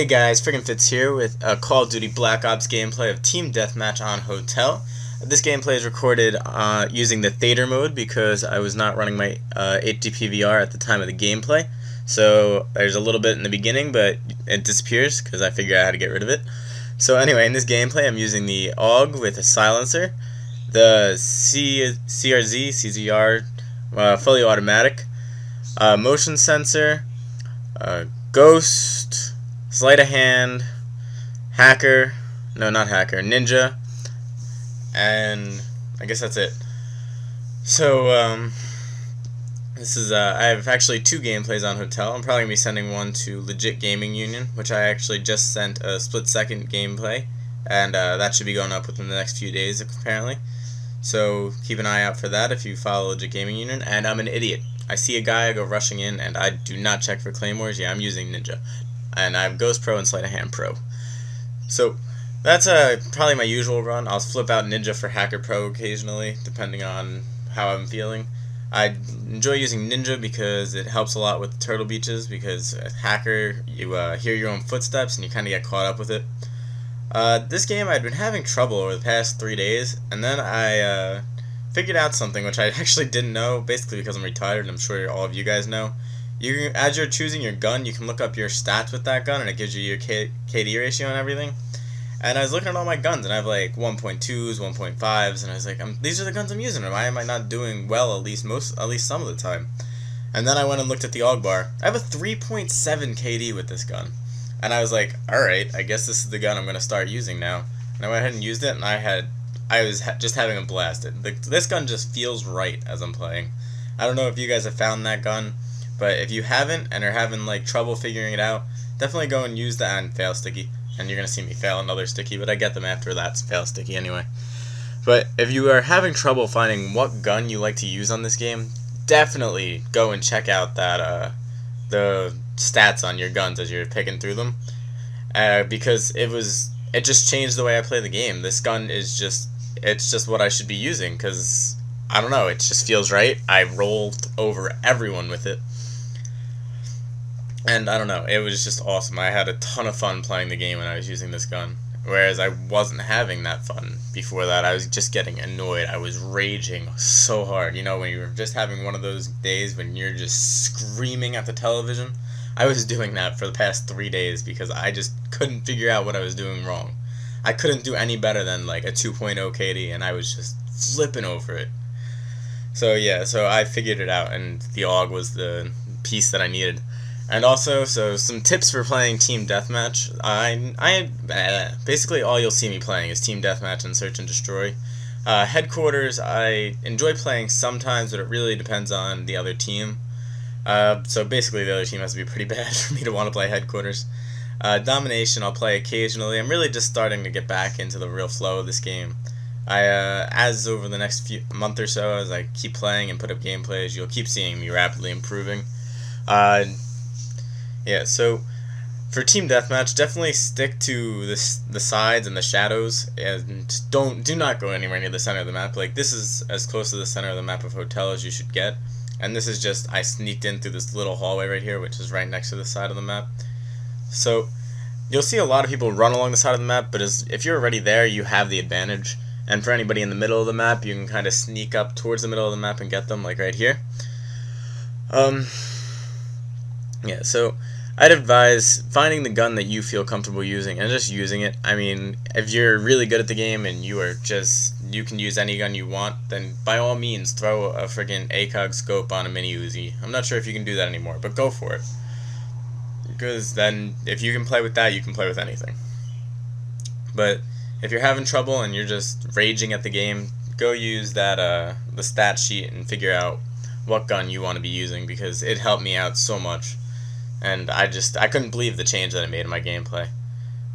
Hey guys, FrickNFitz here with a Call of Duty Black Ops gameplay of Team Deathmatch on Hotel. This gameplay is recorded using the Theater mode because I was not running my HD PVR at the time of the gameplay. So there's a little bit in the beginning, but it disappears because I figured out how to get rid of it. So anyway, in this gameplay I'm using the AUG with a silencer, the CZR fully automatic, motion sensor, ghost, sleight of hand, hacker, no not hacker, ninja, and I guess that's it. So this is I have actually 2 gameplays on Hotel. I'm probably gonna be sending one to Legit Gaming Union, which I actually just sent a split-second gameplay, and that should be going up within the next few days apparently. So keep an eye out for that if you follow Legit Gaming Union. And I'm an idiot. I see a guy, I go rushing in, and I do not check for claymores. Yeah, I'm using ninja. And I have Ghost Pro and Sleight of Hand Pro. So that's probably my usual run. I'll flip out Ninja for Hacker Pro occasionally, depending on how I'm feeling. I enjoy using Ninja because it helps a lot with the turtle beaches, because as Hacker, you hear your own footsteps and you kind of get caught up with it. This game I'd been having trouble over the past 3 days, and then I figured out something which I actually didn't know, basically because I'm retarded, and I'm sure all of you guys know. As you're choosing your gun, you can look up your stats with that gun, and it gives you your KD ratio and everything. And I was looking at all my guns, and I have like 1.2s, 1.5s, and I was like, these are the guns I'm using. Why am I not doing well at least some of the time? And then I went and looked at the AUG bar. I have a 3.7 KD with this gun, and I was like, all right, I guess this is the gun I'm gonna start using now. And I went ahead and used it, and I was just having a blast. This gun just feels right as I'm playing. I don't know if you guys have found that gun. But if you haven't and are having like trouble figuring it out, definitely go and use that and fail sticky. And you're going to see me fail another sticky, but I get them after that fail sticky anyway. But if you are having trouble finding what gun you like to use on this game, definitely go and check out that the stats on your guns as you're picking through them. Because it just changed the way I play the game. This gun is it's just what I should be using, because I don't know, it just feels right. I rolled over everyone with it. And I don't know, it was just awesome. I had a ton of fun playing the game when I was using this gun. Whereas I wasn't having that fun before that. I was just getting annoyed. I was raging so hard. You know, when you're just having one of those days when you're just screaming at the television. I was doing that for the past 3 days because I just couldn't figure out what I was doing wrong. I couldn't do any better than like a 2.0 KD, and I was just flipping over it. So yeah, so I figured it out, and the AUG was the piece that I needed. And also, so some tips for playing Team Deathmatch. Basically all you'll see me playing is Team Deathmatch and Search and Destroy. Headquarters, I enjoy playing sometimes, but it really depends on the other team. So basically the other team has to be pretty bad for me to want to play Headquarters. Domination I'll play occasionally. I'm really just starting to get back into the real flow of this game. As over the next month or so, as I keep playing and put up gameplays, you'll keep seeing me rapidly improving. Yeah, so for Team Deathmatch, definitely stick to the sides and the shadows, and do not go anywhere near the center of the map. Like, this is as close to the center of the map of Hotel as you should get, and this is just, I sneaked in through this little hallway right here, which is right next to the side of the map. So you'll see a lot of people run along the side of the map, but if you're already there, you have the advantage. And for anybody in the middle of the map, you can kind of sneak up towards the middle of the map and get them, like right here. Yeah, so I'd advise finding the gun that you feel comfortable using and just using it. I mean, if you're really good at the game and you can use any gun you want, then by all means throw a friggin' ACOG scope on a mini Uzi. I'm not sure if you can do that anymore, but go for it. Because then, if you can play with that, you can play with anything. But if you're having trouble and you're just raging at the game, go use that the stat sheet and figure out what gun you want to be using, because it helped me out so much. And I couldn't believe the change that it made in my gameplay.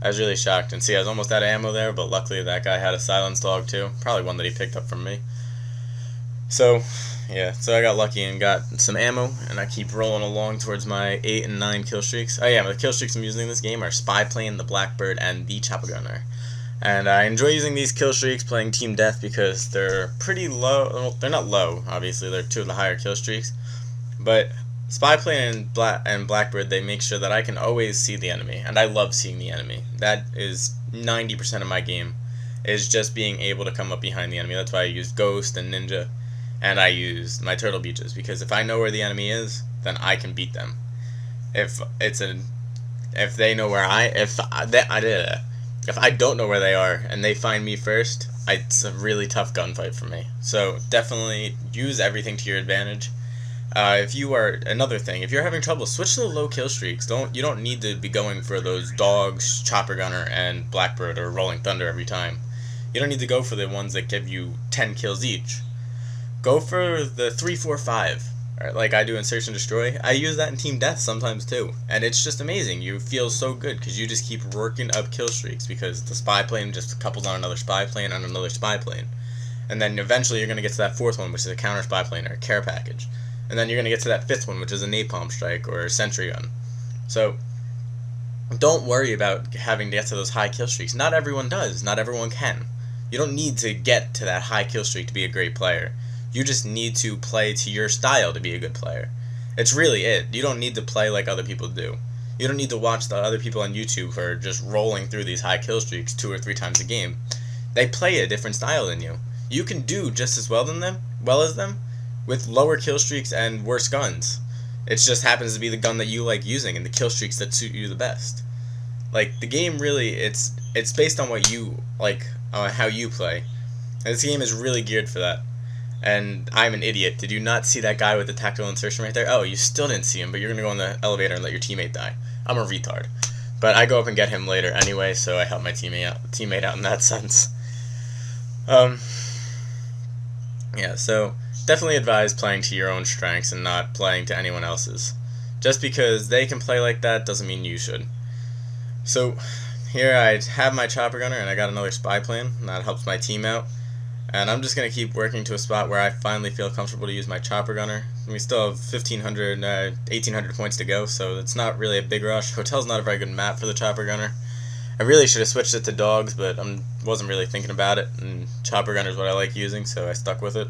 I was really shocked. And see, I was almost out of ammo there, but luckily that guy had a silenced AUG too. Probably one that he picked up from me. So yeah, so I got lucky and got some ammo, and I keep rolling along towards my 8 and 9 kill streaks. Oh yeah, the kill streaks I'm using in this game are Spy Plane, the Blackbird, and the Chopper Gunner. And I enjoy using these kill streaks playing Team Death because they're pretty low. Well, they're not low, obviously. They're 2 of the higher kill streaks. But Spy plane and Blackbird, they make sure that I can always see the enemy, and I love seeing the enemy. That is 90% of my game, is just being able to come up behind the enemy. That's why I use Ghost and Ninja, and I use my Turtle Beaches, because if I know where the enemy is, then I can beat them. If they know where if I don't know where they are and they find me first, it's a really tough gunfight for me. So definitely use everything to your advantage. If you're having trouble, switch to the low kill streaks. You don't need to be going for those dogs, Chopper Gunner, and Blackbird or Rolling Thunder every time. You don't need to go for the ones that give you 10 kills each. Go for the 3, 4, 5, like I do in Search and Destroy. I use that in Team Death sometimes too, and it's just amazing. You feel so good because you just keep working up kill streaks because the spy plane just couples on another spy plane on another spy plane, and then eventually you're going to get to that fourth one, which is a counter spy plane or a care package. And then you're going to get to that fifth one, which is a napalm strike or a sentry gun. So don't worry about having to get to those high kill streaks. Not everyone does. Not everyone can. You don't need to get to that high kill streak to be a great player. You just need to play to your style to be a good player. It's really it. You don't need to play like other people do. You don't need to watch the other people on YouTube who are just rolling through these high kill streaks 2 or 3 times a game. They play a different style than you. You can do just as well as them, with lower kill streaks and worse guns. It just happens to be the gun that you like using and the kill streaks that suit you the best. Like, the game really, it's based on what you like, how you play. And this game is really geared for that. And I'm an idiot. Did you not see that guy with the tactical insertion right there? Oh, you still didn't see him, but you're gonna go in the elevator and let your teammate die. I'm a retard. But I go up and get him later anyway, so I help my teammate out in that sense. Yeah, so definitely advise playing to your own strengths and not playing to anyone else's. Just because they can play like that doesn't mean you should. So here I have my Chopper Gunner and I got another spy plane, and that helps my team out. And I'm just going to keep working to a spot where I finally feel comfortable to use my Chopper Gunner. We still have 1,800 points to go, so it's not really a big rush. Hotel's not a very good map for the Chopper Gunner. I really should have switched it to dogs, but I wasn't really thinking about it, and Chopper Gunner is what I like using, so I stuck with it.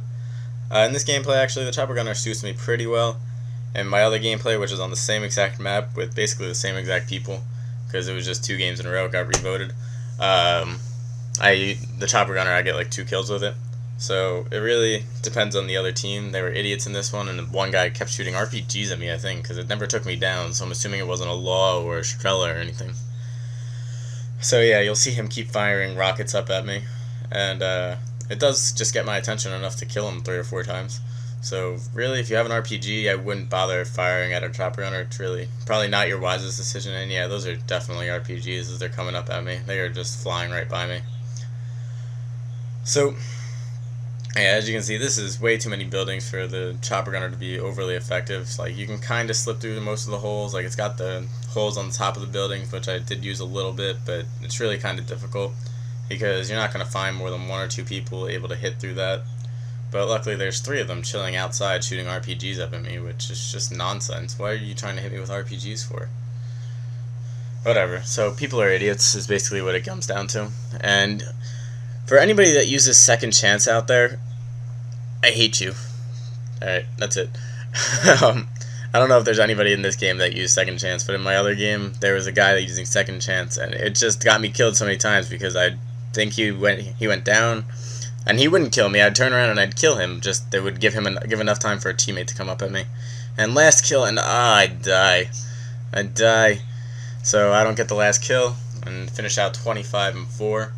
In this gameplay, actually, the Chopper Gunner suits me pretty well. And my other gameplay, which is on the same exact map with basically the same exact people, because it was just 2 games in a row, it got revoted. The Chopper Gunner, I get like 2 kills with it. So it really depends on the other team. They were idiots in this one, and one guy kept shooting RPGs at me, I think, because it never took me down, so I'm assuming it wasn't a Law or a Strela or anything. So yeah, you'll see him keep firing rockets up at me, and it does just get my attention enough to kill him 3 or 4 times. So really, if you have an RPG, I wouldn't bother firing at a Chopper Gunner. It's really probably not your wisest decision, and yeah, those are definitely RPGs as they're coming up at me. They are just flying right by me. So yeah, as you can see, this is way too many buildings for the Chopper Gunner to be overly effective. It's like you can kind of slip through most of the holes. Like, it's got the holes on the top of the buildings, which I did use a little bit, but it's really kind of difficult because you're not going to find more than 1 or 2 people able to hit through that. But luckily there's 3 of them chilling outside shooting RPGs up at me, which is just nonsense. Why are you trying to hit me with RPGs for? Whatever. So people are idiots is basically what it comes down to. And for anybody that uses second chance out there, I hate you. Alright, that's it. I don't know if there's anybody in this game that used second chance, but in my other game there was a guy that using second chance, and it just got me killed so many times because I think he went down, and he wouldn't kill me. I'd turn around and I'd kill him. Just they would give enough time for a teammate to come up at me. And last kill, and I'd die. So I don't get the last kill and finish out 25-4.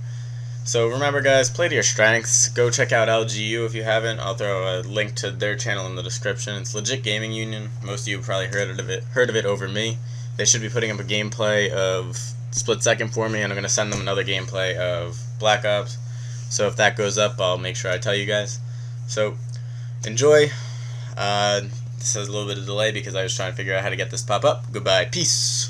So remember, guys, play to your strengths. Go check out LGU if you haven't. I'll throw a link to their channel in the description. It's Legit Gaming Union. Most of you have probably heard of it over me. They should be putting up a gameplay of Split Second for me, and I'm going to send them another gameplay of Black Ops. So if that goes up, I'll make sure I tell you guys. So enjoy. This has a little bit of delay because I was trying to figure out how to get this to pop up. Goodbye. Peace.